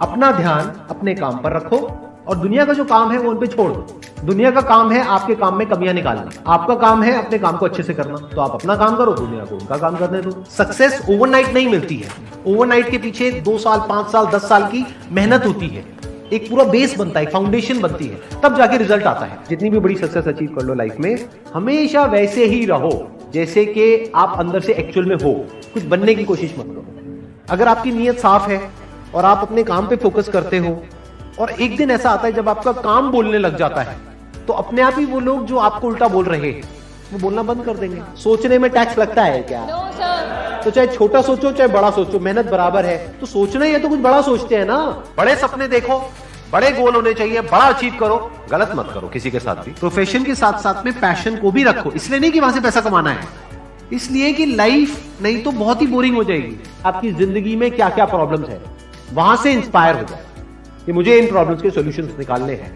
अपना ध्यान अपने काम पर रखो और दुनिया का जो काम है वो उन पे छोड़ दो। दुनिया का काम है आपके काम में कमियां निकालना, आपका काम है अपने काम को अच्छे से करना। तो आप अपना काम करो, दुनिया को उनका काम करने दो। सक्सेस ओवरनाइट नहीं मिलती है। ओवरनाइट के पीछे 2 साल, 5 साल, 10 साल की मेहनत होती है। एक पूरा बेस बनता है, फाउंडेशन बनती है, तब जाके रिजल्ट आता है। जितनी भी बड़ी सक्सेस अचीव कर लो लाइफ में, हमेशा वैसे ही रहो जैसे कि आप अंदर से एक्चुअल में हो। कुछ बनने की कोशिश मत करो। अगर आपकी नीयत साफ है और आप अपने काम पे फोकस करते हो और एक दिन ऐसा आता है जब आपका काम बोलने लग जाता है, तो अपने आप ही वो लोग जो आपको उल्टा बोल रहे हैं वो बोलना बंद कर देंगे। सोचने में टैक्स लगता है क्या? No sir. तो चाहे छोटा सोचो चाहे बड़ा सोचो, मेहनत बराबर है। तो सोचना ही है तो कुछ बड़ा सोचते हैं ना। बड़े सपने देखो, बड़े गोल होने चाहिए, बड़ा अचीव करो, गलत मत करो किसी के साथ भी। प्रोफेशन के साथ साथ में पैशन को भी रखो। इसलिए नहीं कि वहां से पैसा कमाना है, इसलिए कि लाइफ नहीं तो बहुत ही बोरिंग हो जाएगी। आपकी जिंदगी में क्या क्या प्रॉब्लम्स है, वहां से इंस्पायर हो जाए कि मुझे इन प्रॉब्लम्स के सॉल्यूशंस निकालने हैं।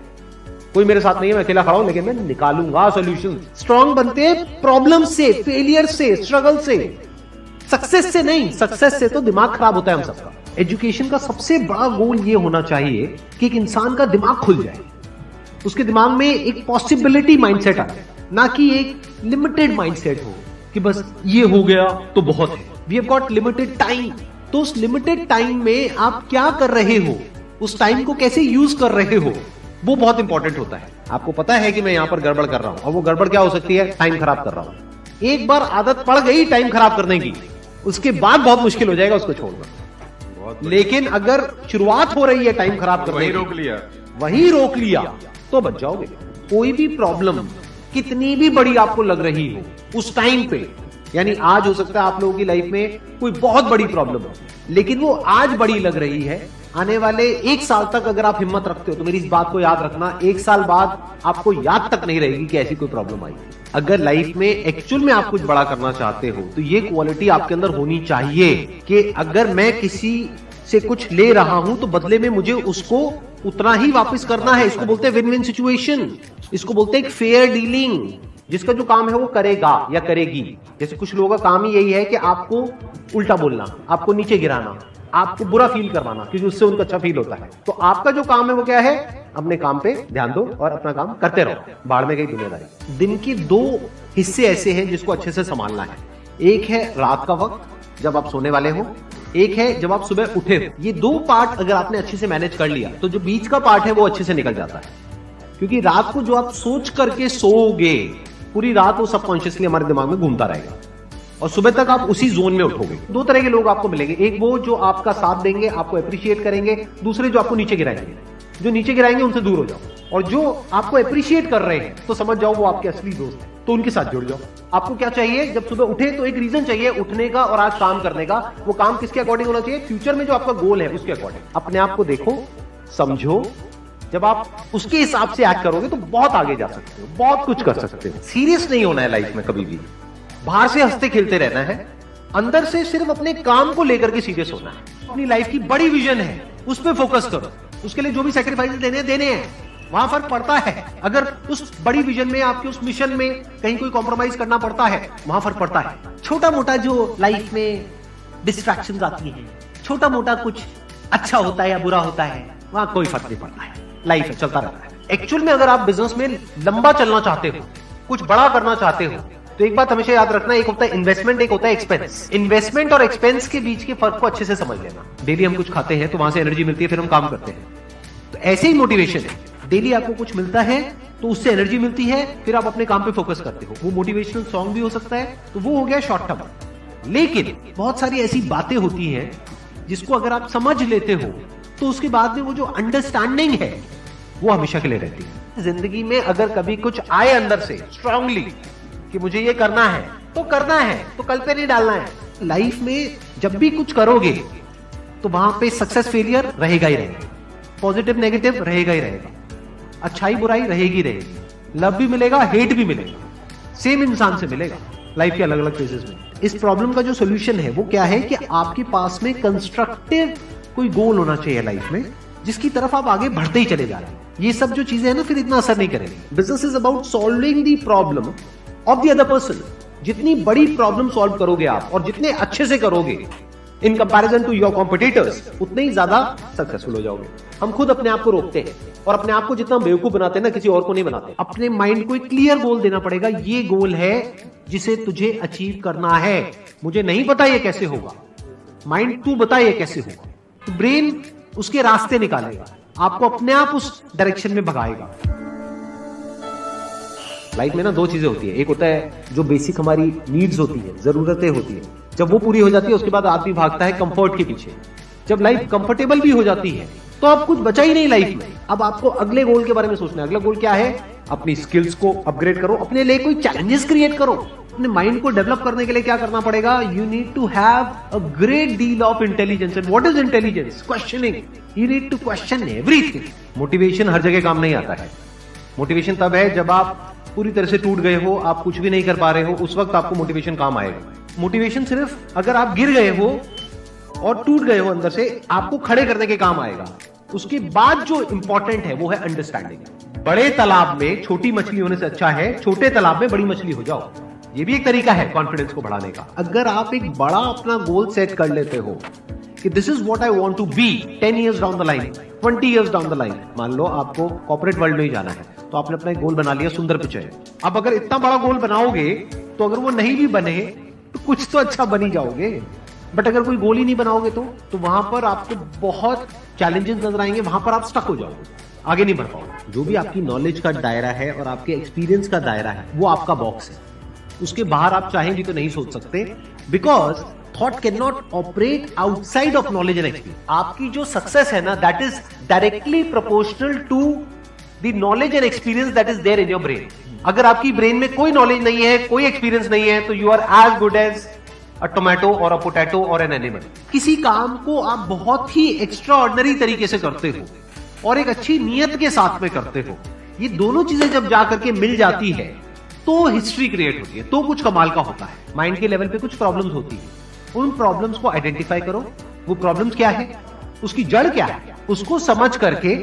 कोई मेरे साथ नहीं है, मैं अकेला खड़ा हूं, लेकिन मैं निकालूंगा सॉल्यूशंस। स्ट्रांग बनते हैं प्रॉब्लम से, फेलियर से, स्ट्रगल से, सक्सेस से नहीं। सक्सेस से तो दिमाग खराब होता है हम सबका। एजुकेशन का सबसे बड़ा गोल ये होना चाहिए कि एक इंसान का दिमाग खुल जाए, उसके दिमाग में एक पॉसिबिलिटी माइंडसेट आए, ना कि एक लिमिटेड माइंडसेट हो कि बस ये हो गया तो बहुत है। We have got limited time. तो उस लिमिटेड टाइम में आप क्या कर रहे हो, उस टाइम को कैसे यूज कर रहे हो, वो बहुत इंपॉर्टेंट होता है। आपको पता है कि मैं यहां पर गड़बड़ कर रहा हूं, और वो गड़बड़ क्या हो सकती है? टाइम खराब कर रहा हूं। एक बार आदत पड़ गई टाइम खराब करने की, उसके बाद बहुत मुश्किल हो जाएगा उसको छोड़ना। लेकिन अगर शुरुआत हो रही है टाइम खराब करने की, वही रोक लिया तो बच जाओगे। कोई भी प्रॉब्लम कितनी भी बड़ी आपको लग रही हो उस टाइम पे, यानी आज हो सकता है आप लोगों की लाइफ में कोई बहुत बड़ी प्रॉब्लम हो, लेकिन वो आज बड़ी लग रही है, आने वाले 1 साल तक अगर आप हिम्मत रखते हो तो मेरी इस बात को याद रखना, 1 साल बाद आपको याद तक नहीं रहेगी कि ऐसी कोई प्रॉब्लम आई। अगर लाइफ में एक्चुअल में आप कुछ बड़ा करना चाहते हो तो ये क्वालिटी आपके अंदर होनी चाहिए कि अगर मैं किसी से कुछ ले रहा हूं तो बदले में मुझे उसको उतना ही वापस करना है। इसको बोलते हैं विन विन सिचुएशन, इसको बोलते हैं एक फेयर डीलिंग। जिसका जो काम है वो करेगा या करेगी। जैसे कुछ लोगों का काम ही यही है कि आपको उल्टा बोलना, आपको नीचे गिराना, आपको बुरा फील करवाना, क्योंकि उससे उनको अच्छा फील होता है। तो आपका जो काम है वो क्या है? अपने काम पे ध्यान दो और अपना काम करते रहो। बाढ़ में गई दुनियादारी। दिन के 2 हिस्से ऐसे हैं जिसको अच्छे से संभालना है। एक है रात का वक्त जब आप सोने वाले हो, एक है जब आप सुबह उठे हो। ये 2 पार्ट अगर आपने अच्छे से मैनेज कर लिया तो जो बीच का पार्ट है वो अच्छे से निकल जाता है। क्योंकि रात को जो आप सोच करके सोओगे, पूरी रात वो सबकॉन्शियसली हमारे दिमाग में घूमता रहेगा और सुबह तक आप उसी जोन में उठोगे। 2 तरह के लोग आपको मिलेंगे, एक वो जो आपका साथ देंगे, आपको अप्रिशिएट करेंगे, दूसरे जो आपको नीचे गिराएंगे। जो नीचे गिराएंगे उनसे दूर हो जाओ, और जो आपको अप्रिशिएट कर रहे हैं तो समझ जाओ वो आपके असली दोस्त हैं, तो उनके साथ जुड़ जाओ। आपको क्या चाहिए? जब सुबह उठे तो एक रीजन चाहिए उठने का और आज काम करने का। वो काम किसके अकॉर्डिंग होना चाहिए? फ्यूचर में जो आपका गोल है उसके अकॉर्डिंग। अपने आप को देखो, समझो। जब आप उसके हिसाब से एक्ट करोगे तो बहुत आगे जा सकते हो, बहुत कुछ कर सकते हो। सीरियस नहीं होना है लाइफ में कभी भी। बाहर से हंसते खेलते रहना है, अंदर से सिर्फ अपने काम को लेकर के सीरियस होना है। अपनी लाइफ की बड़ी विजन है, उस पर फोकस करो। उसके लिए जो भी सैक्रिफाइस देने हैं, वहां फर्क पड़ता है। अगर उस बड़ी विजन में, आपके उस मिशन में कहीं कोई कॉम्प्रोमाइज करना पड़ता है, वहां फर्क पड़ता है। छोटा मोटा जो लाइफ में डिस्ट्रैक्शंस आती है, छोटा मोटा कुछ अच्छा होता है या बुरा होता है, वहां कोई फर्क नहीं पड़ता है। लाइफ है, चलता रहता है। एक्चुअल में अगर आप बिजनेस में लंबा चलना चाहते हो, कुछ बड़ा करना चाहते हो, तो एक बात हमेशा याद रखना, एक होता है इन्वेस्टमेंट, एक होता है एक्सपेंस। इन्वेस्टमेंट और एक्सपेंस के बीच के फर्क को अच्छे से समझ लेना। डेली हम कुछ खाते हैं तो वहां से एनर्जी मिलती है, फिर हम काम करते हैं। तो ऐसे ही मोटिवेशन है, डेली आपको कुछ मिलता है तो उससे एनर्जी मिलती है, फिर आप अपने काम पे फोकस करते हो। वो मोटिवेशनल सॉन्ग भी हो सकता है, तो वो हो गया शॉर्ट टर्म। लेकिन बहुत सारी ऐसी बातें होती हैं जिसको अगर आप समझ लेते हो तो उसके बाद में वो जो अंडरस्टैंडिंग है वो हमेशा के लिए रहती है। जिंदगी में अगर कभी कुछ आए अंदर से स्ट्रांगली कि मुझे ये करना है तो करना है, तो कल पे नहीं डालना है। लाइफ में जब भी कुछ करोगे तो वहां पे सक्सेस फेलियर रहेगा ही रहेगा, पॉजिटिव नेगेटिव रहेगा ही रहेगा, अच्छाई बुराई रहेगी रहेगी, लव भी मिलेगा, हेट भी मिलेगा, सेम इंसान से मिलेगा लाइफ के अलग अलग फेजेस में। इस प्रॉब्लम का जो सोल्यूशन है वो क्या है कि आपके पास में कंस्ट्रक्टिव कोई गोल होना चाहिए लाइफ में, जिसकी तरफ आप आगे बढ़ते ही चले जा रहे हैं। ये सब जो चीजें हैं ना, फिर इतना असर नहीं करेंगी। Business is about solving the problem of the other person. जितनी बड़ी प्रॉब्लम सॉल्व करोगे आप और जितने अच्छे से करोगे, in comparison to your competitors, उतने ही ज्यादा सक्सेसफुल हो जाओगे। हम खुद अपने आप को रोकते हैं और अपने आप को जितना बेवकूफ बनाते हैं ना, किसी और को नहीं बनाते। अपने माइंड को एक क्लियर गोल देना पड़ेगा, ये गोल है जिसे तुझे अचीव करना है। मुझे नहीं पता ये कैसे होगा, माइंड तू बता ये कैसे होगा। तो ब्रेन उसके रास्ते निकालेगा, आपको अपने आप उस डायरेक्शन में भगाएगा। लाइफ में ना दो चीजें होती है, एक होता है जो बेसिक हमारी नीड्स होती है, जरूरतें होती है। जब वो पूरी हो जाती है उसके बाद आदमी भागता है कंफर्ट के पीछे। जब लाइफ कंफर्टेबल भी हो जाती है तो अब कुछ बचा ही नहीं लाइफ में। अब आपको अगले गोल के बारे में सोचना है। अगला गोल क्या है? अपनी स्किल्स को अपग्रेड करो, अपने लिए कोई चैलेंजेस क्रिएट करो। अपने माइंड को डेवलप करने के लिए क्या करना पड़ेगा? You need to have a great deal of intelligence. And what is intelligence? Questioning. You need to question everything. Motivation हर जगह काम नहीं आता है। मोटिवेशन तब है जब आप पूरी तरह से टूट गए हो, आप कुछ भी नहीं कर पा रहे हो, उस वक्त आपको मोटिवेशन काम आएगा। मोटिवेशन सिर्फ अगर आप गिर गए हो और टूट गए हो अंदर से, आपको खड़े करने के काम आएगा। उसके बाद जो इंपॉर्टेंट है वो है अंडरस्टैंडिंग। बड़े तालाब में छोटी मछली होने से अच्छा है छोटे तालाब में बड़ी मछली हो जाओ। ये भी एक तरीका है कॉन्फिडेंस को बढ़ाने का। अगर आप एक बड़ा अपना गोल सेट कर लेते हो कि this is what I want to be 10 years down the line, 20 years down the line. मान लो आपको कॉर्पोरेट वर्ल्ड में ही जाना है, तो आपने अपना एक गोल बना लिया, सुंदर पिक्चर। अब अगर इतना बड़ा गोल बनाओगे तो अगर वो नहीं भी बने तो कुछ तो अच्छा बन ही जाओगे। बट अगर कोई गोल ही नहीं बनाओगे तो वहां पर आपको बहुत चैलेंजेस नजर आएंगे, वहां पर आप स्टक हो जाओगे, आगे नहीं बढ़ पाओगे। जो भी आपकी नॉलेज का दायरा है और आपके एक्सपीरियंस का दायरा है वो आपका बॉक्स है। उसके बाहर आप चाहेंगे तो नहीं सोच सकते, because thought can not operate outside of knowledge and experience. आपकी जो सक्सेस है ना, that is directly proportional to the knowledge and experience that is there in your brain. अगर आपकी ब्रेन में कोई नॉलेज नहीं है, कोई एक्सपीरियंस नहीं है, तो you are as good as a tomato और अ पोटैटो और एन एनिमल। किसी काम को आप बहुत ही एक्स्ट्रा ऑर्डिनरी तरीके से करते हो और एक अच्छी नीयत के साथ में करते हो, ये दोनों चीजें जब जाकर के मिल जाती है तो हिस्ट्री क्रिएट होती है, तो कुछ कमाल का होता है। माइंड के लेवल पे कुछ प्रॉब्लम्स होती है, उन प्रॉब्लम्स को आइडेंटिफाई करो। वो प्रॉब्लम्स क्या है, उसकी जड़ क्या है, उसको समझ करके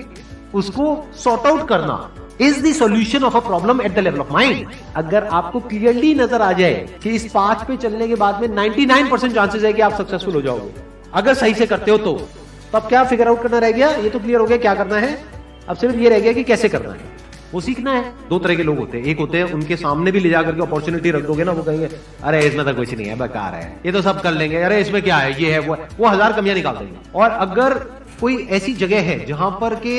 उसको सॉर्ट आउट करना is the solution of a problem at the level of mind. अगर आपको क्लियरली नजर आ जाए कि इस पाथ पे चलने के बाद में 99% चांसेस है कि आप सक्सेसफुल हो जाओगे अगर सही से करते हो तो अब क्या फिगर आउट करना रह गया? ये तो क्लियर हो गया क्या करना है, अब सिर्फ ये रह गया कि कैसे करना है, वो सीखना है। दो तरह के लोग होते हैं, एक होते हैं उनके सामने भी ले जाकर के अपॉर्चुनिटी रख दोगे ना, वो कहेंगे अरे इसमें तो कुछ नहीं है, बेकार है, ये तो सब कर लेंगे, अरे इसमें क्या है, ये है वो 1000 कमियां निकाल देंगे। और अगर कोई ऐसी जगह है जहां पर के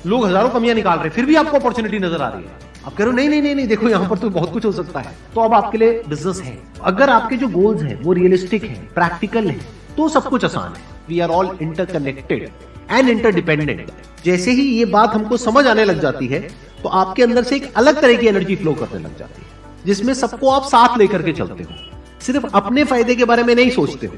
लोग हजारों कमियां निकाल रहे हैं, फिर भी आपको अपॉर्चुनिटी नजर आ रही है, आप कह रहे हो नहीं देखो यहाँ पर तो बहुत कुछ हो सकता है, तो अब आपके लिए बिजनेस है। अगर आपके जो गोल्स हैं वो रियलिस्टिक है, प्रैक्टिकल है, तो सब कुछ आसान है। We are all interconnected and interdependent. जैसे ही ये बात हमको समझ आने लग जाती है तो आपके अंदर से एक अलग तरह की एनर्जी फ्लो करने लग जाती है, जिसमें सबको आप साथ लेकर के चलते हो। सिर्फ अपने फायदे के बारे में नहीं सोचते हो,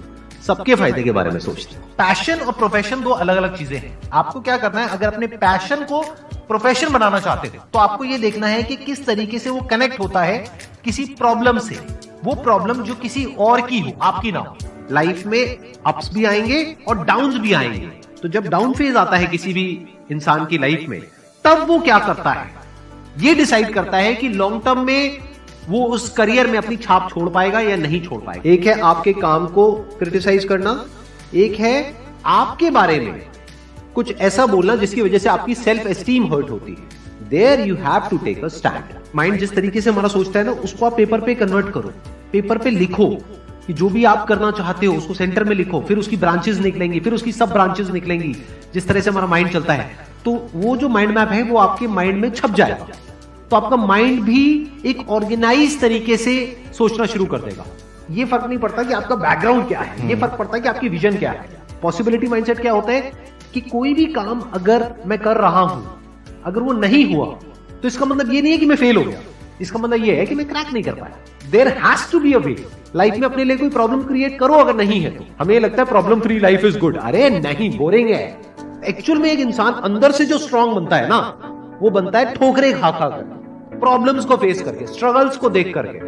सबके फायदे के बारे में सोचते हो। पैशन और प्रोफेशन दो अलग अलग चीजें हैं। आपको क्या करना है, अगर अपने पैशन को प्रोफेशन बनाना चाहते हो तो आपको यह देखना है कि किस तरीके से वो कनेक्ट होता है किसी प्रॉब्लम से, वो प्रॉब्लम जो किसी और की हो, आपकी ना हो। लाइफ में अप्स भी आएंगे और डाउन्स भी आएंगे, तो जब डाउन फेज आता है किसी भी इंसान की लाइफ में, तब वो क्या करता है, ये डिसाइड करता है कि लॉन्ग टर्म में वो उस करियर में अपनी छाप छोड़ पाएगा या नहीं छोड़ पाएगा। एक है आपके काम को क्रिटिसाइज करना, एक है आपके बारे में कुछ ऐसा बोलना जिसकी वजह से आपकी सेल्फ एस्टीम हर्ट होती है। There you have to take a stand. Mind जिस तरीके से हमारा सोचता है ना, उसको आप पेपर पे कन्वर्ट करो, पेपर पे लिखो कि जो भी आप करना चाहते हो उसको सेंटर में लिखो, फिर उसकी ब्रांचेस निकलेंगी, फिर उसकी सब ब्रांचेस निकलेंगी। जिस तरह से हमारा माइंड चलता है, तो वो जो माइंड मैप है वो आपके माइंड में छप जाएगा, तो आपका माइंड भी एक ऑर्गेनाइज तरीके से सोचना शुरू कर देगा। ये फर्क नहीं पड़ता कि आपका बैकग्राउंड क्या है, ये फर्क पड़ता है कि आपकी विजन क्या है। पॉसिबिलिटी माइंडसेट क्या होता है कि कोई भी काम अगर मैं कर रहा हूं, अगर वो नहीं हुआ तो इसका मतलब ये नहीं है कि मैं फेल हो गया, इसका मतलब ये है कि मैं क्रैक नहीं कर पाया। There has to be a way. Life में अपने लिए कोई प्रॉब्लम क्रिएट करो, अगर नहीं है तो। हमें लगता है problem free life is good, अरे नहीं, बोरिंग है। एक्चुअल में एक इंसान अंदर से जो स्ट्रांग बनता है ना, वो बनता है ठोकरे खा खा कर, प्रॉब्लम्स को फेस करके, स्ट्रगल्स को देख करके।